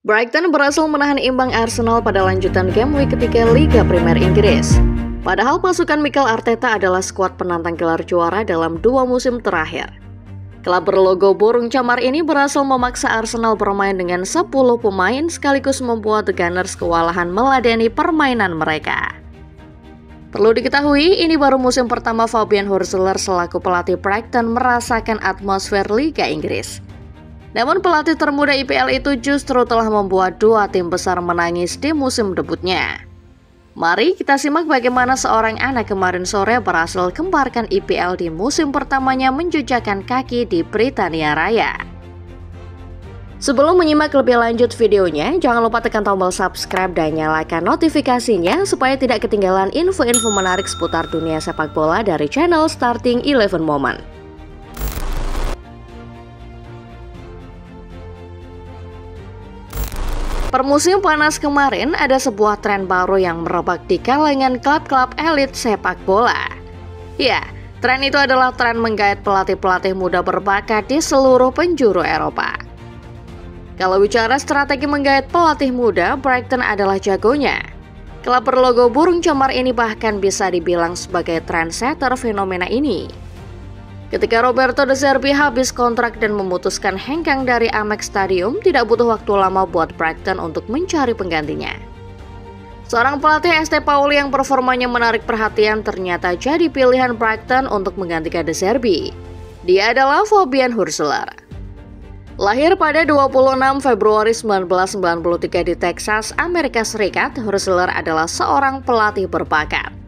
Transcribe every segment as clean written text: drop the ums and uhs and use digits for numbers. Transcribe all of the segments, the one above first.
Brighton berhasil menahan imbang Arsenal pada lanjutan game week ketiga Liga Premier Inggris. Padahal pasukan Mikel Arteta adalah skuad penantang gelar juara dalam 2 musim terakhir. Klub berlogo burung camar ini berhasil memaksa Arsenal bermain dengan 10 pemain sekaligus membuat The Gunners kewalahan meladeni permainan mereka. Perlu diketahui, ini baru musim pertama Fabian Hurzeler selaku pelatih Brighton merasakan atmosfer Liga Inggris. Namun pelatih termuda IPL itu justru telah membuat 2 tim besar menangis di musim debutnya. Mari kita simak bagaimana seorang anak kemarin sore berhasil kemparkan IPL di musim pertamanya menjejakkan kaki di Britania Raya. Sebelum menyimak lebih lanjut videonya, jangan lupa tekan tombol subscribe dan nyalakan notifikasinya supaya tidak ketinggalan info-info menarik seputar dunia sepak bola dari channel Starting 11 Moment. Per musim panas kemarin, ada sebuah tren baru yang merebak di kalangan klub-klub elit sepak bola. Ya, tren itu adalah tren menggait pelatih-pelatih muda berbakat di seluruh penjuru Eropa. Kalau bicara strategi menggait pelatih muda, Brighton adalah jagonya. Klub berlogo burung camar ini bahkan bisa dibilang sebagai trendsetter fenomena ini. Ketika Roberto De Zerbi habis kontrak dan memutuskan hengkang dari Amex Stadium, tidak butuh waktu lama buat Brighton untuk mencari penggantinya. Seorang pelatih ST Pauli yang performanya menarik perhatian ternyata jadi pilihan Brighton untuk menggantikan De Zerbi. Dia adalah Fabian Hurzeler. Lahir pada 26 Februari 1993 di Texas, Amerika Serikat, Hurzeler adalah seorang pelatih berbakat.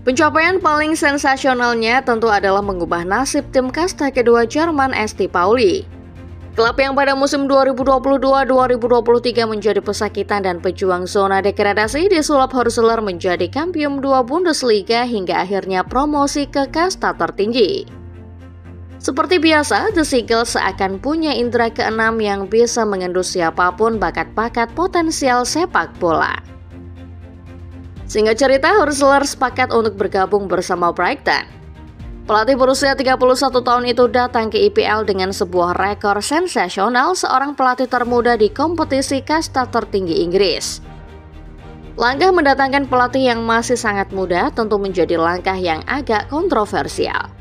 Pencapaian paling sensasionalnya tentu adalah mengubah nasib tim kasta kedua Jerman St. Pauli. Klub yang pada musim 2022-2023 menjadi pesakitan dan pejuang zona degradasi disulap Hurzeler menjadi kampiun 2 Bundesliga hingga akhirnya promosi ke kasta tertinggi. Seperti biasa, The Seagulls seakan punya indera keenam yang bisa mengendus siapapun bakat-bakat potensial sepak bola. Singkat cerita, Hurzeler sepakat untuk bergabung bersama Brighton. Pelatih berusia 31 tahun itu datang ke IPL dengan sebuah rekor sensasional seorang pelatih termuda di kompetisi kasta tertinggi Inggris. Langkah mendatangkan pelatih yang masih sangat muda tentu menjadi langkah yang agak kontroversial.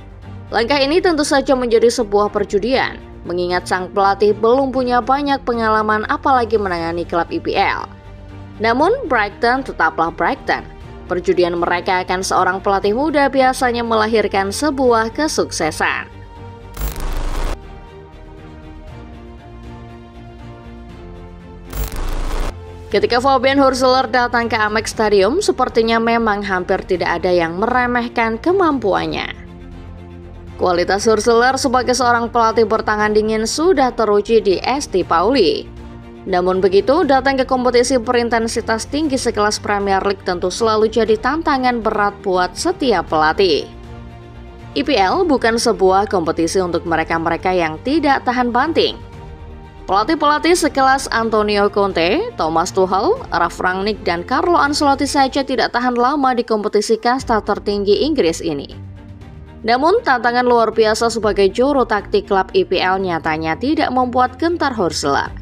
Langkah ini tentu saja menjadi sebuah perjudian, mengingat sang pelatih belum punya banyak pengalaman apalagi menangani klub IPL. Namun Brighton tetaplah Brighton. Perjudian mereka akan seorang pelatih muda biasanya melahirkan sebuah kesuksesan. Ketika Fabian Hurzeler datang ke Amex Stadium, sepertinya memang hampir tidak ada yang meremehkan kemampuannya. Kualitas Hurzeler sebagai seorang pelatih bertangan dingin sudah teruji di ST Pauli. Namun begitu, datang ke kompetisi berintensitas tinggi sekelas Premier League tentu selalu jadi tantangan berat buat setiap pelatih. IPL bukan sebuah kompetisi untuk mereka-mereka yang tidak tahan banting. Pelatih-pelatih sekelas Antonio Conte, Thomas Tuchel, Ralf Rangnick, dan Carlo Ancelotti saja tidak tahan lama di kompetisi kasta tertinggi Inggris ini. Namun, tantangan luar biasa sebagai juru taktik klub IPL nyatanya tidak membuat gentar Hurzeler.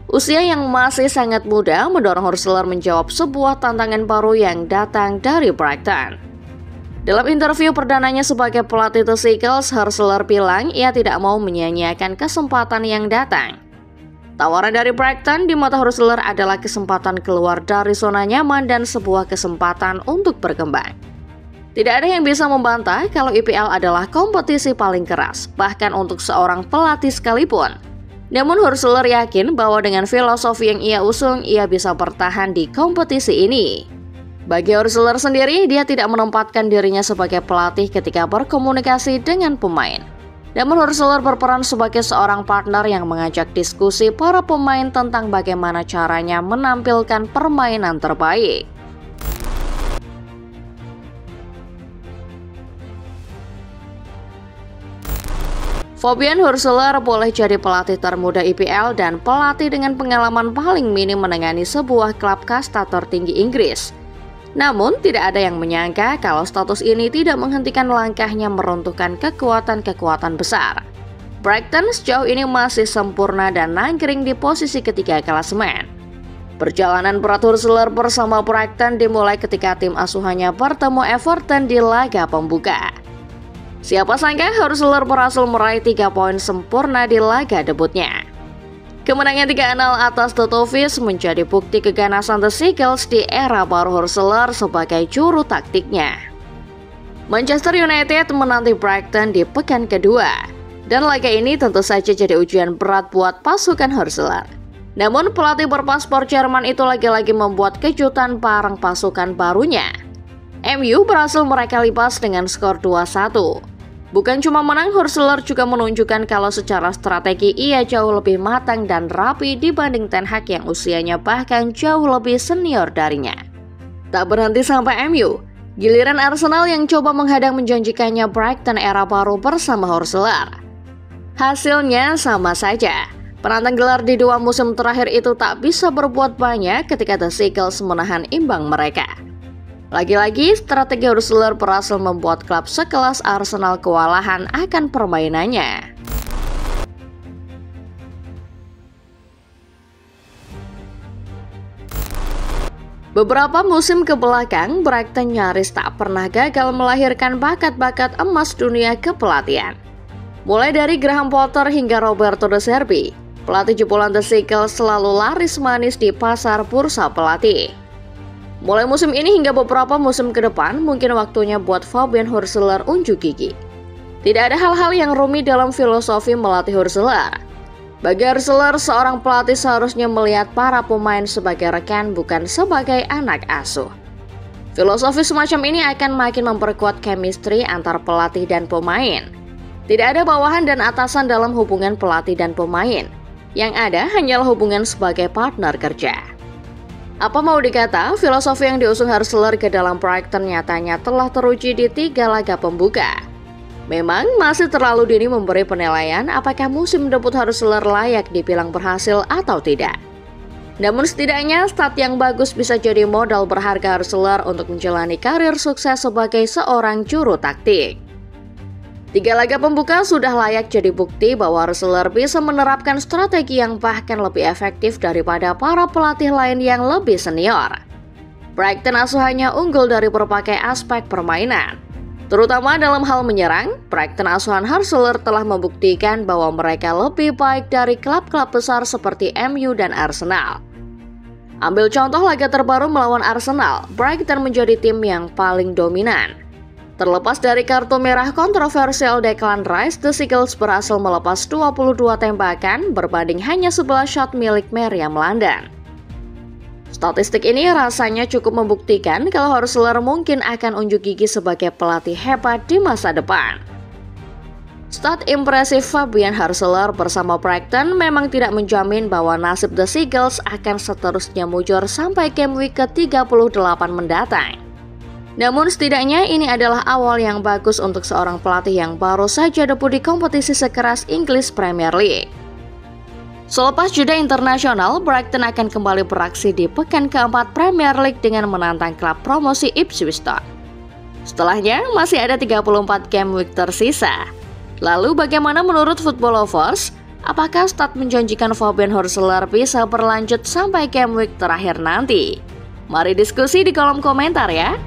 Usia yang masih sangat muda mendorong Hurzeler menjawab sebuah tantangan baru yang datang dari Brighton. Dalam interview perdananya sebagai pelatih The Seagulls, Hurzeler bilang ia tidak mau menyia-nyiakan kesempatan yang datang. Tawaran dari Brighton di mata Hurzeler adalah kesempatan keluar dari zona nyaman dan sebuah kesempatan untuk berkembang. Tidak ada yang bisa membantah kalau IPL adalah kompetisi paling keras, bahkan untuk seorang pelatih sekalipun. Namun Hurzeler yakin bahwa dengan filosofi yang ia usung, ia bisa bertahan di kompetisi ini. Bagi Hurzeler sendiri, dia tidak menempatkan dirinya sebagai pelatih ketika berkomunikasi dengan pemain. Namun Hurzeler berperan sebagai seorang partner yang mengajak diskusi para pemain tentang bagaimana caranya menampilkan permainan terbaik. Fabian Hurzeler boleh jadi pelatih termuda IPL dan pelatih dengan pengalaman paling minim menangani sebuah klub kasta tertinggi Inggris. Namun, tidak ada yang menyangka kalau status ini tidak menghentikan langkahnya meruntuhkan kekuatan-kekuatan besar. Brighton sejauh ini masih sempurna dan nangkring di posisi ketiga klasemen. Perjalanan berat Hursuler bersama Brighton dimulai ketika tim asuhannya bertemu Everton di laga pembuka. Siapa sangka Hursuler berhasil meraih 3 poin sempurna di laga debutnya. Kemenangan 3-0 atas Totovic menjadi bukti keganasan The Seagulls di era baru Hursuler sebagai juru taktiknya. Manchester United menanti Brighton di pekan kedua, dan laga ini tentu saja jadi ujian berat buat pasukan Hursuler. Namun pelatih berpaspor Jerman itu lagi-lagi membuat kejutan bareng pasukan barunya. MU berhasil mereka lipas dengan skor 2-1. Bukan cuma menang, Hursuler juga menunjukkan kalau secara strategi ia jauh lebih matang dan rapi dibanding Ten Hag yang usianya bahkan jauh lebih senior darinya. Tak berhenti sampai MU, giliran Arsenal yang coba menghadang menjanjikannya Brighton era baru bersama Hursuler. Hasilnya sama saja. Penantang gelar di 2 musim terakhir itu tak bisa berbuat banyak ketika The Seagulls menahan imbang mereka. Lagi-lagi, strategi Hursuler berhasil membuat klub sekelas Arsenal kewalahan akan permainannya. Beberapa musim kebelakang, Brighton nyaris tak pernah gagal melahirkan bakat-bakat emas dunia kepelatihan. Mulai dari Graham Potter hingga Roberto De Zerbi, pelatih jebolan The Seagulls selalu laris manis di pasar bursa pelatih. Mulai musim ini hingga beberapa musim ke depan, mungkin waktunya buat Fabian Hursuler unjuk gigi. Tidak ada hal-hal yang rumit dalam filosofi melatih Hursuler. Bagi Hursuler, seorang pelatih seharusnya melihat para pemain sebagai rekan, bukan sebagai anak asuh. Filosofi semacam ini akan makin memperkuat chemistry antar pelatih dan pemain. Tidak ada bawahan dan atasan dalam hubungan pelatih dan pemain. Yang ada hanyalah hubungan sebagai partner kerja. Apa mau dikata, filosofi yang diusung Hursuler ke dalam Brighton nyatanya telah teruji di 3 laga pembuka. Memang masih terlalu dini memberi penilaian apakah musim debut Hursuler layak dibilang berhasil atau tidak. Namun setidaknya stat yang bagus bisa jadi modal berharga Hursuler untuk menjalani karir sukses sebagai seorang juru taktik. 3 laga pembuka sudah layak jadi bukti bahwa Hursuler bisa menerapkan strategi yang bahkan lebih efektif daripada para pelatih lain yang lebih senior. Brighton asuhannya unggul dari berbagai aspek permainan. Terutama dalam hal menyerang, Brighton asuhan Hursuler telah membuktikan bahwa mereka lebih baik dari klub-klub besar seperti MU dan Arsenal. Ambil contoh laga terbaru melawan Arsenal, Brighton menjadi tim yang paling dominan. Terlepas dari kartu merah kontroversial Declan Rice, The Seagulls berhasil melepas 22 tembakan berbanding hanya 11 shot milik Meriam London. Statistik ini rasanya cukup membuktikan kalau Hursuler mungkin akan unjuk gigi sebagai pelatih hebat di masa depan. Stat impresif Fabian Hursuler bersama Brighton memang tidak menjamin bahwa nasib The Seagulls akan seterusnya mujur sampai game week ke-38 mendatang. Namun setidaknya ini adalah awal yang bagus untuk seorang pelatih yang baru saja debut di kompetisi sekeras English Premier League. Selepas jeda internasional, Brighton akan kembali beraksi di pekan keempat Premier League dengan menantang klub promosi Ipswich Town. Setelahnya masih ada 34 game week tersisa. Lalu bagaimana menurut Football Lovers? Apakah stat menjanjikan Fabian Hursuler bisa berlanjut sampai game week terakhir nanti? Mari diskusi di kolom komentar ya.